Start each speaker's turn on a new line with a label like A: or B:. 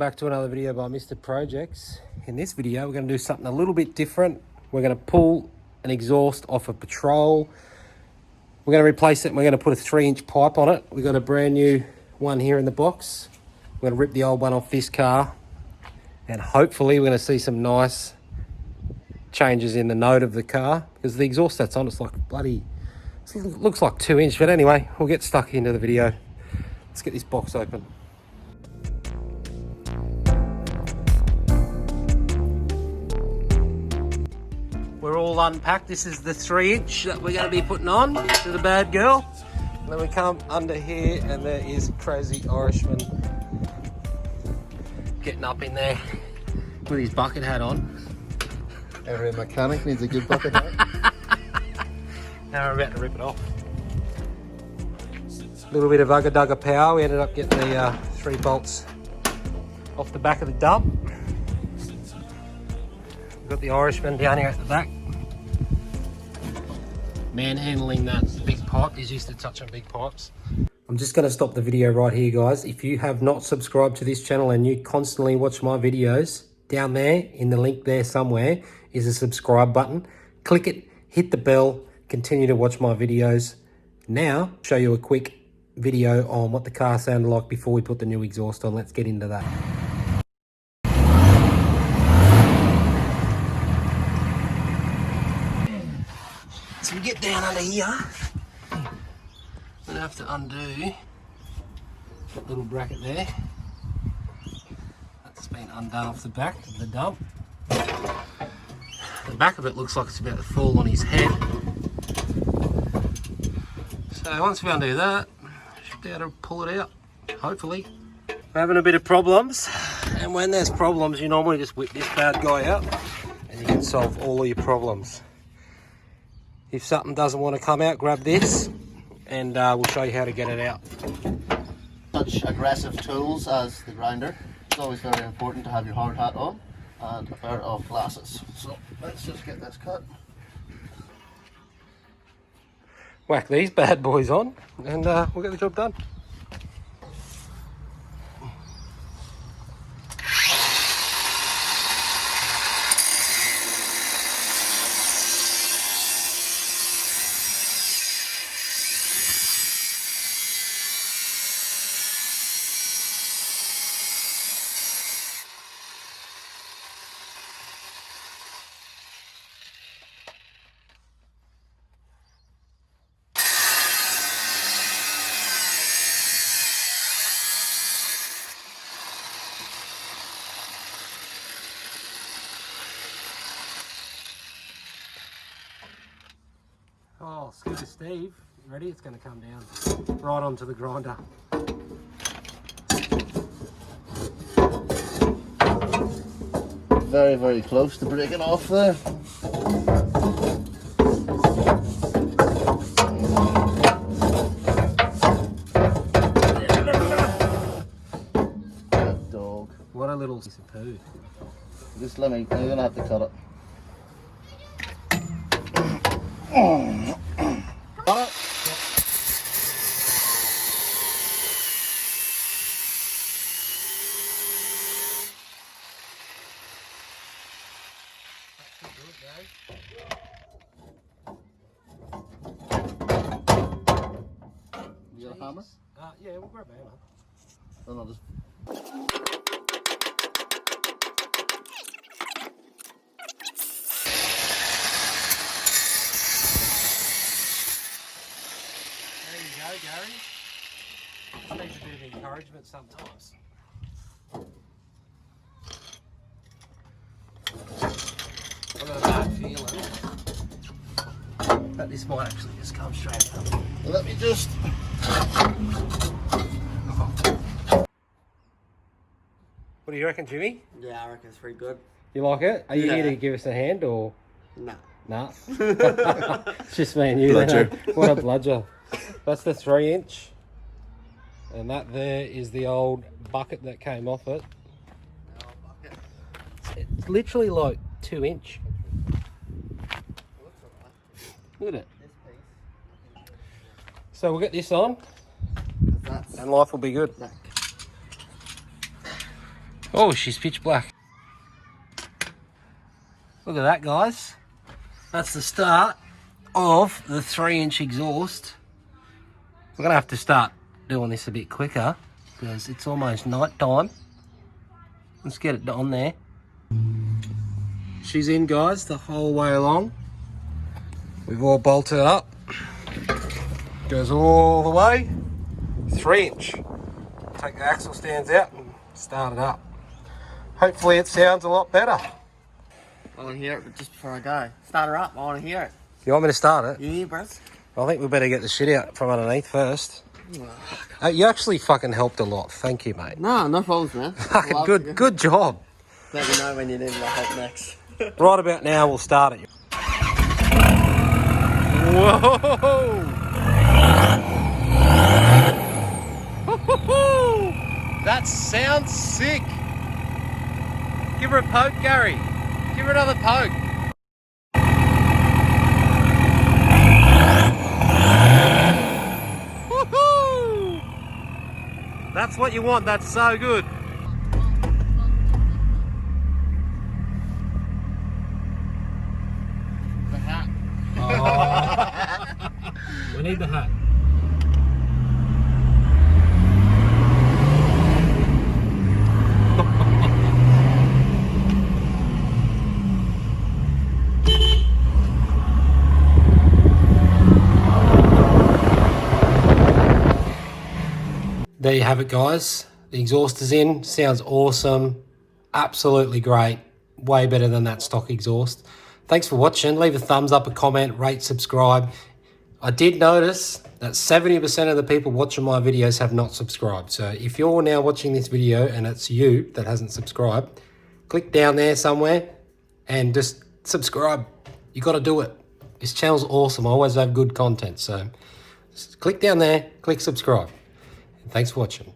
A: back to another video by Mr. Projects. In this video, we're going to do something a little bit different. We're going to pull an exhaust off a Patrol. We're going to replace it and we're going to put a 3-inch pipe on it. We've got a brand new one here in the box. We're going to rip the old one off this car. And hopefully we're going to see some nice changes in the note of the car. Because the exhaust that's on, it's like bloody... It looks like 2-inch. But anyway, we'll get stuck into the video. Let's get this box open. We're all unpacked. This is the 3-inch that we're going to be putting on to the bad girl. And then we come under here and there is Crazy Irishman getting up in there with his bucket hat on.
B: Every mechanic needs a good bucket hat.
A: Now we're about to rip it off. A little bit of ugga-dugga power. We ended up getting the 3 bolts off the back of the dump. We've got the Irishman down here at the back. Manhandling that big pipe. He's used to touching big pipes. I'm just going to stop the video right here, guys. If you have not subscribed to this channel and you constantly watch my videos, down there in the link there somewhere is a subscribe button. Click it, hit the bell, continue to watch my videos. Now, I'll show you a quick video on what the car sounded like before we put the new exhaust on. Let's get into that. So we get down under here. I'm gonna have to undo that little bracket there. That's been undone off the back of the dump. The back of it looks like it's about to fall on his head. So once we undo that, should be able to pull it out, hopefully. We're having a bit of problems, and when there's problems, you normally just whip this bad guy out, and you can solve all of your problems. If something doesn't want to come out, grab this, and we'll show you how to get it out.
B: Such aggressive tools as the grinder, it's always very important to have your hard hat on and a pair of glasses. So let's just get this cut.
A: Whack these bad boys on, and we'll get the job done. Oh, Scooter Steve, you ready? It's going to come down right onto the grinder.
B: Very, very close to breaking off there. Good dog.
A: What a little piece of poo.
B: Just let me, I'm going to have to cut it. Got it? You got a hammer?
A: Yeah, we'll grab a hammer.
B: Then I'll just...
A: There you go, Gary. Just needs a bit of encouragement sometimes. I've got a bad feeling that this might actually just come straight up.
B: Let me just...
A: What do you reckon, Jimmy?
C: Yeah, I reckon it's pretty good.
A: You like it? Are you
C: Yeah.
A: here to give us a hand or?
C: Nah.
A: Nah. It's just me and you.
B: Bludger.
A: Then, eh? What a bludger. That's the 3-inch. And that there is the old bucket that came off it. It's literally like 2-inch. Look at it. So we'll get this on and life will be good. Oh, she's pitch black. Look at that, guys. That's the start of the 3-inch exhaust. We're going to have to start doing this a bit quicker because it's almost night time. Let's get it on there. She's in, guys, the whole way along. We've all bolted up. Goes all the way. 3-inch. Take the axle stands out and start it up. Hopefully it sounds a lot better.
C: I want to hear it just before I go. Start her up. I want to hear it.
A: You want me to start it?
C: You hear, Bruce?
A: I think we better get the shit out from underneath first. You actually fucking helped a lot. Thank you, mate.
C: No, no problems, man.
A: Fucking good job.
C: Let me know when you need my help next.
A: Right about now, we'll start it. Whoa! That sounds sick. Give her a poke, Gary. Give her another poke. Woohoo! That's what you want. That's so good.
C: The hat.
A: We need the hat. There you have it, guys. The exhaust is in. Sounds awesome. Absolutely great. Way better than that stock exhaust. Thanks for watching. Leave a thumbs up, a comment, rate, subscribe. I did notice that 70% of the people watching my videos have not subscribed. So if you're now watching this video and it's you that hasn't subscribed, click down there somewhere and just subscribe. You got to do it. This channel's awesome. I always have good content. So just click down there, click subscribe. Thanks for watching.